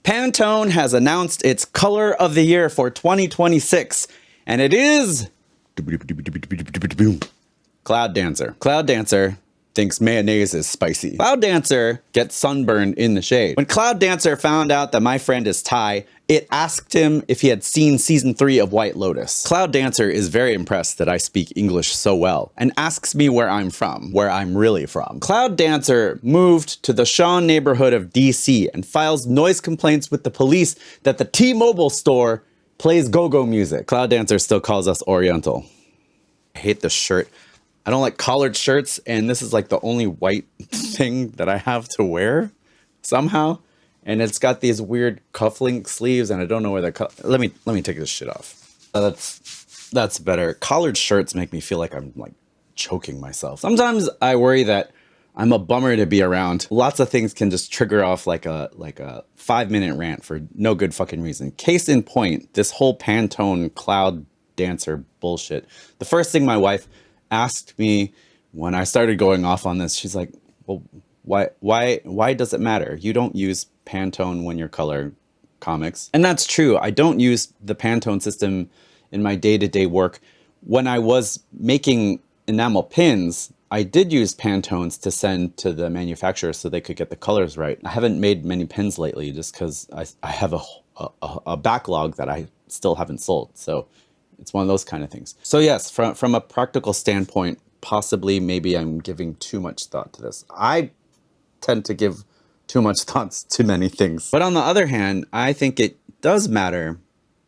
Pantone has announced its color of the year for 2026, and it is Cloud Dancer. Cloud Dancer thinks mayonnaise is spicy. Cloud Dancer gets sunburned in the shade. When Cloud Dancer found out that my friend is Thai, it asked him if he had seen season 3 of White Lotus. Cloud Dancer is very impressed that I speak English so well and asks me where I'm from, where I'm really from. Cloud Dancer moved to the Shawn neighborhood of DC and files noise complaints with the police that the T-Mobile store plays go-go music. Cloud Dancer still calls us Oriental. I hate this shirt. I don't like collared shirts, and this is like the only white thing that I have to wear somehow. And it's got these weird cufflink sleeves, and I don't know where they're let me take this shit off. That's better. Collared shirts make me feel like I'm like choking myself. Sometimes I worry that I'm a bummer to be around. Lots of things can just trigger off like a 5-minute rant for no good fucking reason. Case in point, this whole Pantone Cloud Dancer bullshit. The first thing my wife asked me when I started going off on this, she's like, well, why does it matter? You don't use Pantone when you color comics. And that's true. I don't use the Pantone system in my day-to-day work. When I was making enamel pins, I did use Pantones to send to the manufacturer so they could get the colors right. I haven't made many pins lately just because I have a backlog that I still haven't sold. So it's one of those kind of things. So yes, from a practical standpoint, possibly maybe I'm giving too much thought to this. I tend to give too much thoughts to many things. But on the other hand, I think it does matter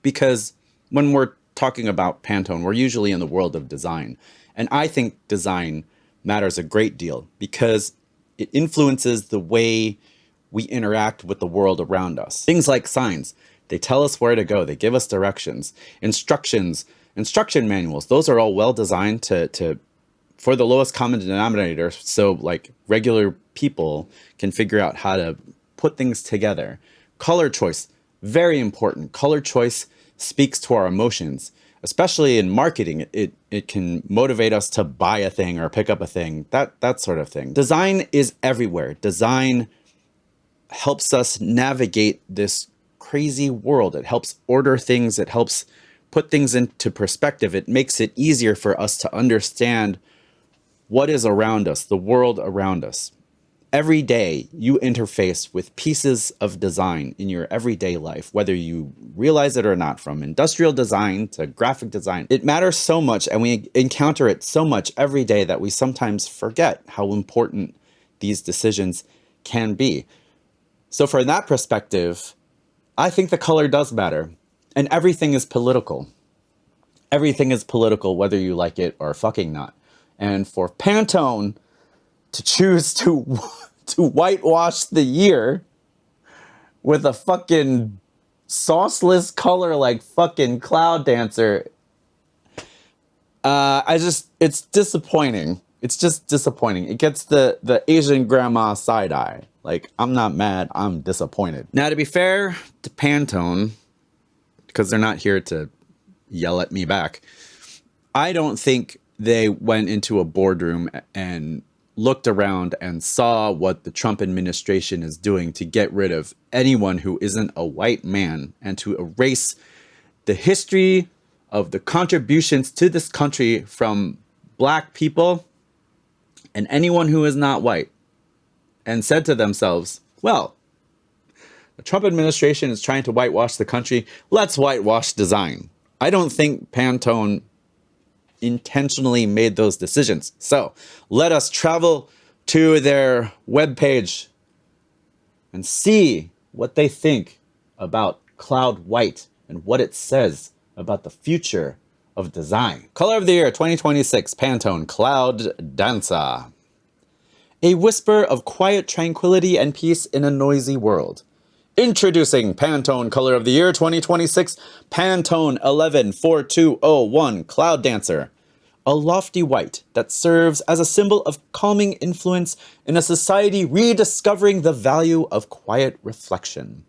because when we're talking about Pantone, we're usually in the world of design. And I think design matters a great deal because it influences the way we interact with the world around us. Things like signs. They tell us where to go. They give us directions, instructions, instruction manuals. Those are all well designed for the lowest common denominator. So like regular people can figure out how to put things together. Color choice, very important. Color choice speaks to our emotions, especially in marketing. It can motivate us to buy a thing or pick up a thing, that sort of thing. Design is everywhere. Design helps us navigate this crazy world. It helps order things. It helps put things into perspective. It makes it easier for us to understand what is around us, the world around us. Every day you interface with pieces of design in your everyday life, whether you realize it or not, from industrial design to graphic design. It matters so much, and we encounter it so much every day that we sometimes forget how important these decisions can be. So from that perspective, I think the color does matter, and everything is political. Everything is political, whether you like it or fucking not. And for Pantone to choose to whitewash the year with a fucking sauceless color like fucking Cloud Dancer, it's disappointing. It's just disappointing. It gets the Asian grandma side eye. Like, I'm not mad, I'm disappointed. Now, to be fair to Pantone, because they're not here to yell at me back, I don't think they went into a boardroom and looked around and saw what the Trump administration is doing to get rid of anyone who isn't a white man and to erase the history of the contributions to this country from black people and anyone who is not white, and said to themselves, well, the Trump administration is trying to whitewash the country. Let's whitewash design. I don't think Pantone intentionally made those decisions. So let us travel to their webpage and see what they think about Cloud White and what it says about the future of design. Color of the Year 2026, Pantone Cloud Dancer. A whisper of quiet tranquility and peace in a noisy world. Introducing Pantone Color of the Year 2026, Pantone 114201 Cloud Dancer. A lofty white that serves as a symbol of calming influence in a society rediscovering the value of quiet reflection.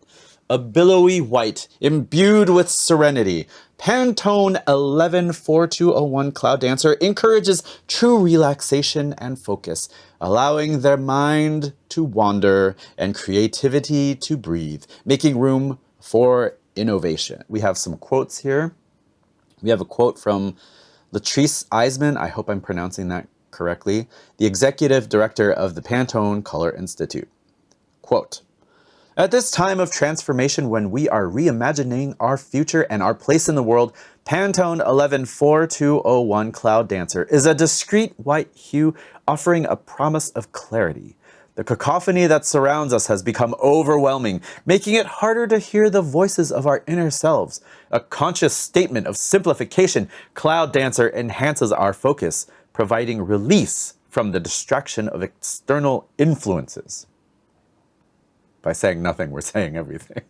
a billowy white, imbued with serenity. Pantone 114201 Cloud Dancer encourages true relaxation and focus, allowing their mind to wander and creativity to breathe, making room for innovation. We have some quotes here. We have a quote from Latrice Eisman, I hope I'm pronouncing that correctly, the executive director of the Pantone Color Institute. Quote, "At this time of transformation when we are reimagining our future and our place in the world, Pantone 114201 Cloud Dancer is a discreet white hue offering a promise of clarity. The cacophony that surrounds us has become overwhelming, making it harder to hear the voices of our inner selves. A conscious statement of simplification, Cloud Dancer enhances our focus, providing release from the distraction of external influences." By saying nothing, we're saying everything.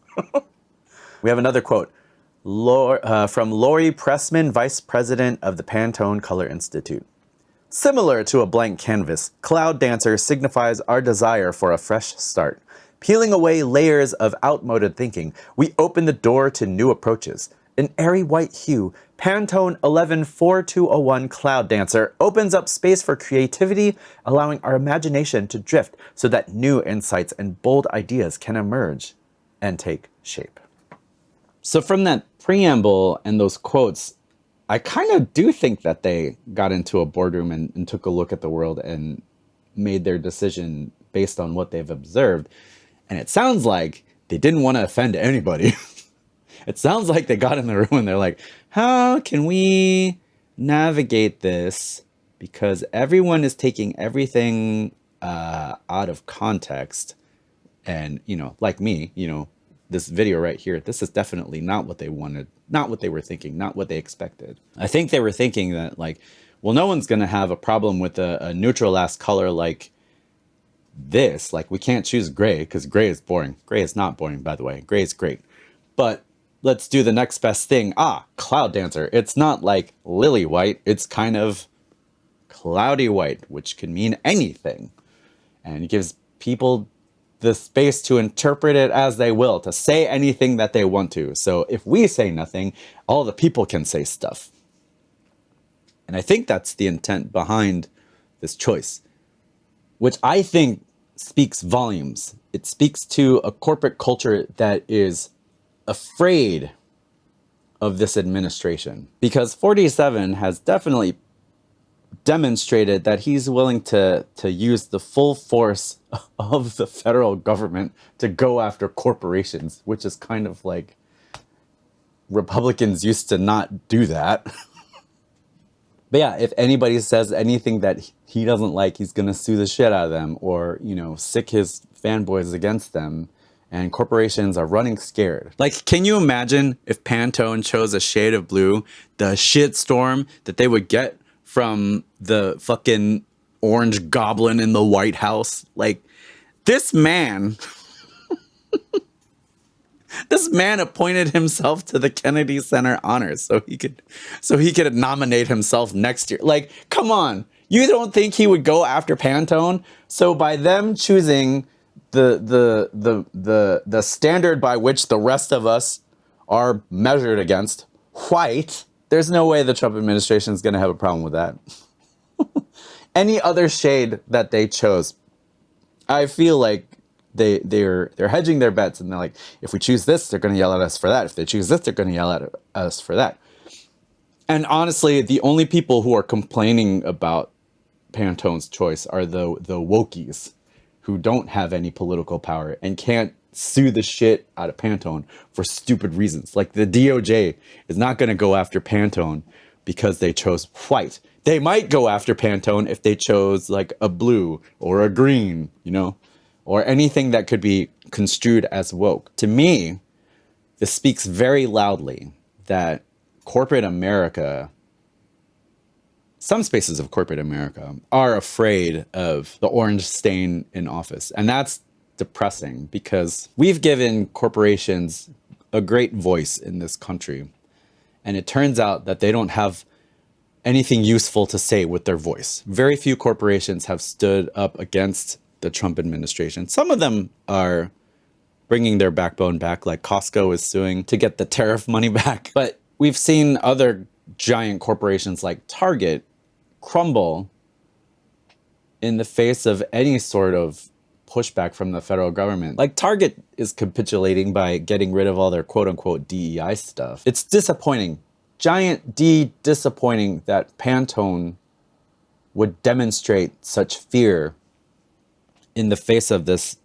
We have another quote from Lori Pressman, Vice President of the Pantone Color Institute. "Similar to a blank canvas, Cloud Dancer signifies our desire for a fresh start. Peeling away layers of outmoded thinking, we open the door to new approaches. An airy white hue, Pantone 114201 Cloud Dancer opens up space for creativity, allowing our imagination to drift so that new insights and bold ideas can emerge and take shape." So from that preamble and those quotes, I kind of do think that they got into a boardroom and took a look at the world and made their decision based on what they've observed. And it sounds like they didn't want to offend anybody. It sounds like they got in the room and they're like, how can we navigate this? Because everyone is taking everything out of context. And, like me, this video right here, this is definitely not what they wanted, not what they were thinking, not what they expected. I think they were thinking that well, no one's going to have a problem with a neutral ass color like this. Like, we can't choose gray because gray is boring. Gray is not boring, by the way. Gray is great. But let's do the next best thing. Cloud Dancer. It's not like lily white. It's kind of cloudy white, which can mean anything. And it gives people the space to interpret it as they will, to say anything that they want to. So if we say nothing, all the people can say stuff. And I think that's the intent behind this choice, which I think speaks volumes. It speaks to a corporate culture that is afraid of this administration, because 47 has definitely demonstrated that he's willing to use the full force of the federal government to go after corporations, which is kind of like Republicans used to not do that. But yeah, if anybody says anything that he doesn't like, he's going to sue the shit out of them or, sick his fanboys against them. And corporations are running scared. Like, can you imagine if Pantone chose a shade of blue, the shitstorm that they would get from the fucking orange goblin in the White House? Like, this man, this man appointed himself to the Kennedy Center honors so he could nominate himself next year. Like, come on. You don't think he would go after Pantone? So by them choosing the standard by which the rest of us are measured against, white, there's no way the Trump administration is going to have a problem with that. Any other shade that they chose, I feel like they're hedging their bets, and they're like, if we choose this, they're going to yell at us for that. If they choose this, they're going to yell at us for that. And honestly, the only people who are complaining about Pantone's choice are the wokies who don't have any political power and can't sue the shit out of Pantone for stupid reasons. Like, the DOJ is not going to go after Pantone because they chose white. They might go after Pantone if they chose like a blue or a green, or anything that could be construed as woke. To me, this speaks very loudly that corporate America, some spaces of corporate America, are afraid of the orange stain in office. And that's depressing, because we've given corporations a great voice in this country. And it turns out that they don't have anything useful to say with their voice. Very few corporations have stood up against the Trump administration. Some of them are bringing their backbone back, like Costco is suing to get the tariff money back. But we've seen other giant corporations like Target crumble in the face of any sort of pushback from the federal government. Like Target is capitulating by getting rid of all their quote unquote DEI stuff. It's disappointing, giant D disappointing that Pantone would demonstrate such fear in the face of this,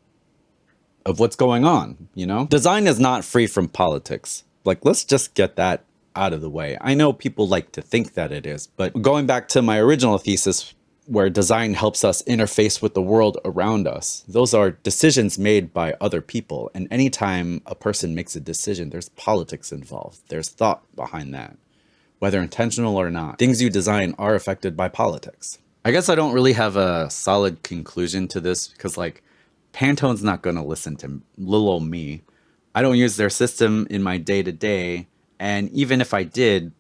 of what's going on, you know? Design is not free from politics. Like, let's just get that out of the way. I know people like to think that it is, but going back to my original thesis where design helps us interface with the world around us, those are decisions made by other people. And anytime a person makes a decision, there's politics involved. There's thought behind that, whether intentional or not. Things you design are affected by politics. I guess I don't really have a solid conclusion to this because, like, Pantone's not going to listen to little old me. I don't use their system in my day-to-day. And even if I did,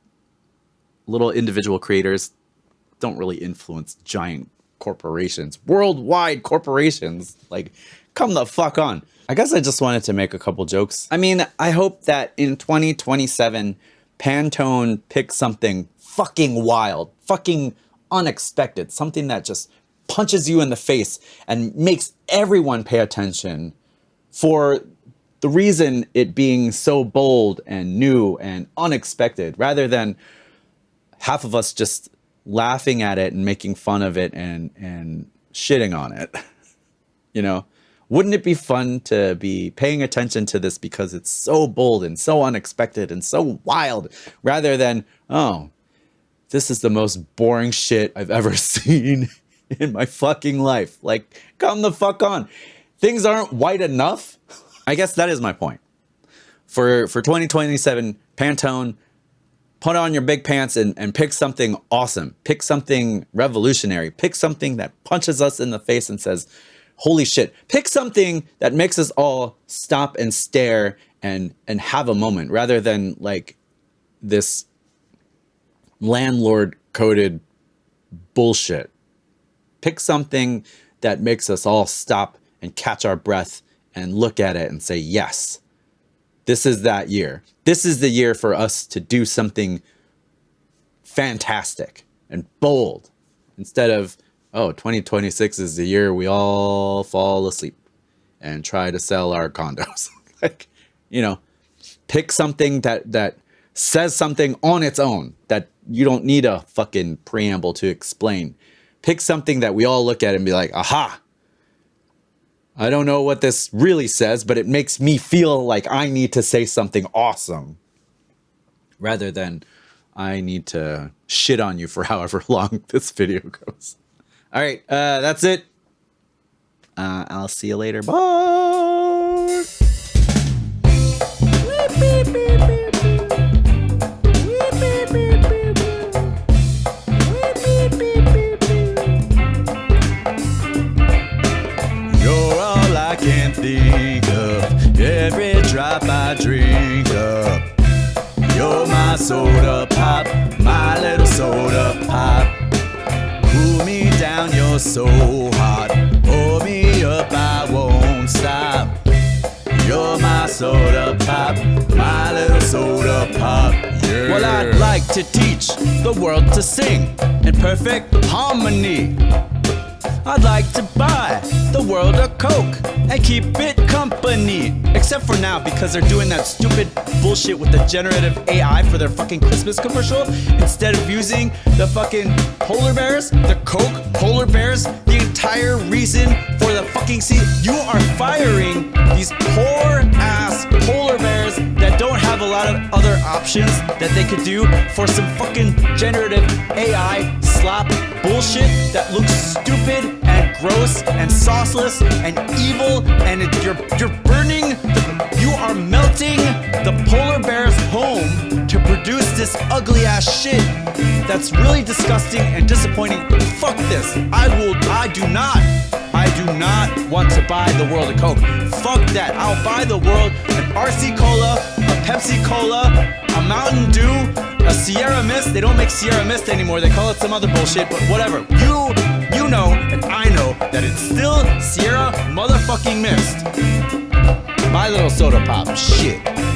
little individual creators don't really influence giant corporations, worldwide corporations. Like, come the fuck on. I guess I just wanted to make a couple jokes. I mean, I hope that in 2027, Pantone picks something fucking wild, fucking unexpected, something that just punches you in the face and makes everyone pay attention for the reason it being so bold and new and unexpected, rather than half of us just laughing at it and making fun of it and shitting on it. You know, wouldn't it be fun to be paying attention to this because it's so bold and so unexpected and so wild, rather than, oh, this is the most boring shit I've ever seen in my fucking life. Like, come the fuck on. Things aren't white enough. I guess that is my point. For 2027, Pantone, put on your big pants and pick something awesome. Pick something revolutionary. Pick something that punches us in the face and says, holy shit. Pick something that makes us all stop and stare and have a moment, rather than like this landlord coded bullshit. Pick something that makes us all stop and catch our breath and look at it and say, yes, this is that year. This is the year for us to do something fantastic and bold, instead of, oh, 2026 is the year we all fall asleep and try to sell our condos. Like, you know, pick something that says something on its own that you don't need a fucking preamble to explain. Pick something that we all look at and be like, aha, I don't know what this really says, but it makes me feel like I need to say something awesome, rather than I need to shit on you for however long this video goes. All right, that's it. I'll see you later. Bye. Think of every drop I drink up. You're my soda pop, my little soda pop. Cool me down, you're so hot. Pour me up, I won't stop. You're my soda pop, my little soda pop. Yeah. Well, I'd like to teach the world to sing in perfect harmony. I'd like to buy the world a Coke and keep it company. Except for now, because they're doing that stupid bullshit with the generative AI for their fucking Christmas commercial. Instead of using the fucking polar bears, the Coke polar bears, the entire reason for the fucking you are firing these poor ass polar bears that don't have a lot of other options that they could do for some fucking generative AI slop bullshit that looks stupid and gross and sauceless and evil, and you're burning, you are melting the polar bear's home to produce this ugly ass shit that's really disgusting and disappointing. Fuck this. I do not want to buy the world a Coke. Fuck that. I'll buy the world an RC Cola, a Pepsi Cola, a Mountain Dew, a Sierra Mist. They don't make Sierra Mist anymore. They call it some other bullshit, but whatever. You know, and I know that it's still Sierra motherfucking Mist. My little soda pop. Shit.